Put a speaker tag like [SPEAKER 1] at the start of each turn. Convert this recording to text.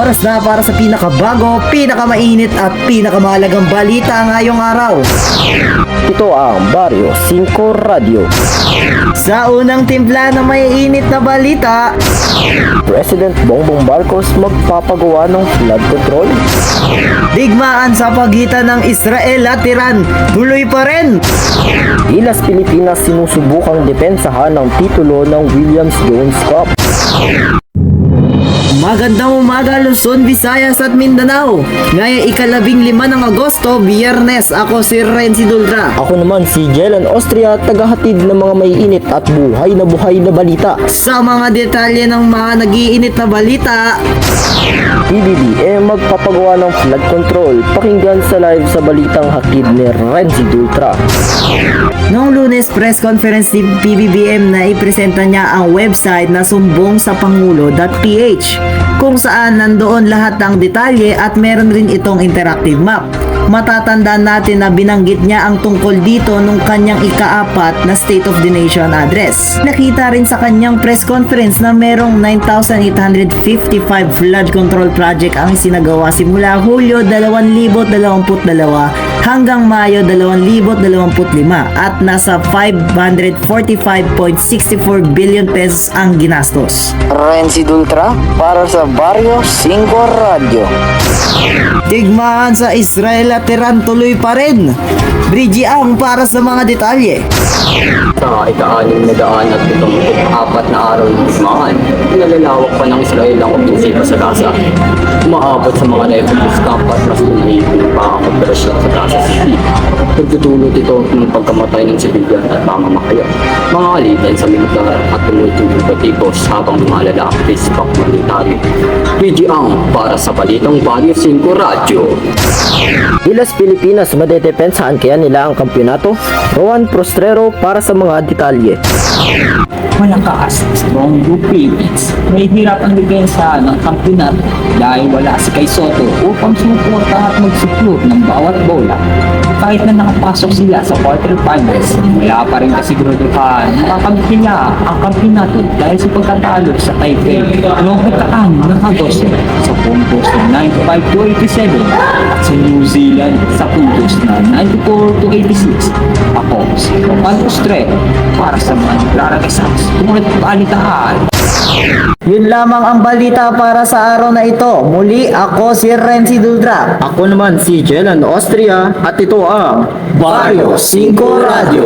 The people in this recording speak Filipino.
[SPEAKER 1] Oras na para sa pinakabago, pinakamainit at pinakamahalagang balita ngayong araw.
[SPEAKER 2] Ito ang Barrio 5 Radio.
[SPEAKER 1] Sa unang timpla na may init na balita,
[SPEAKER 2] President Bongbong Marcos magpapagawa ng flood control.
[SPEAKER 1] digmaan sa pagitan ng Israel at Iran, tuloy pa rin.
[SPEAKER 2] Gilas Pilipinas sinusubukang depensahan ng titulo ng Williams Jones Cup.
[SPEAKER 1] Magandang umaga Luzon, Visayas at Mindanao. Ngayong ika-15 ng Agosto, Biyernes, ako si Renzi Dultra.
[SPEAKER 2] Ako naman si Jelan Austria, tagahatid ng mga maiinit at buhay na balita.
[SPEAKER 1] Sa mga detalye ng mga nag-iinit na balita,
[SPEAKER 2] PBBM magpapagawa ng flood control. Pakinggan sa live sa balitang hatid ni Renzi Dultra.
[SPEAKER 1] noong Lunes press conference ni PBBM na ipresenta niya ang website na sumbongsapangulo.ph kung saan nandoon lahat ng detalye at meron rin itong interactive map. Matatandaan natin na binanggit niya ang tungkol dito nung kanyang ika-4 na State of the Nation address. Nakita rin sa kanyang press conference na merong 9,855 flood control project ang sinagawa simula Hulyo 2022 hanggang Mayo 2025 at nasa 545.64 billion pesos ang ginastos.
[SPEAKER 2] Renzi Dultra para sa Barrio 5 Radio.
[SPEAKER 1] Digmaan sa Israel at Iran tuloy pa rin. Bridgie ang para sa mga detalye.
[SPEAKER 3] Sa ika-6 na daan at 74 na araw ng digmaan, nalalawak pa ng Israel ang opensiba sa Gaza. Umaabot sa mga refugee camp at mas pinahihintay pa ang operasyon sa Gaza City. Nagtutulot ito ng pagkamatay ng sibilyan at pamamakaya, mga alitan sa militar at tumutulong batikos habang lumalala ang Facebook military. Bridgie ang para sa balitang Barrio 5 Radio.
[SPEAKER 2] Gilas Pilipinas madedepensahan kaya nila ang kampyonato? Rowan Prostrero para sa mga detalye.
[SPEAKER 4] Malakas, strong group Philippines. May hirap ang depensa ng kampiyonato dahil wala si Kai Soto upang sumuporta at mag-secure ng bawat bola. Kahit na nakapasok sila sa quarterfinals, wala pa rin kasiguraduhan makakamit nila ang kampiyonato dahil sa pagkatalo sa Taipei noong ika-6 ng Agosto sa puntos na 95-87 at sa New Zealand sa puntos na 94-86. Ako si Roman Postrero para sa mga nagraragasas tungkol sa balitahan.
[SPEAKER 1] Yun lamang ang balita para sa araw na ito. Muli ako si Renzi Dultra.
[SPEAKER 2] Ako naman si Jelan Austria at ito ang
[SPEAKER 1] Barrio 5 Radio.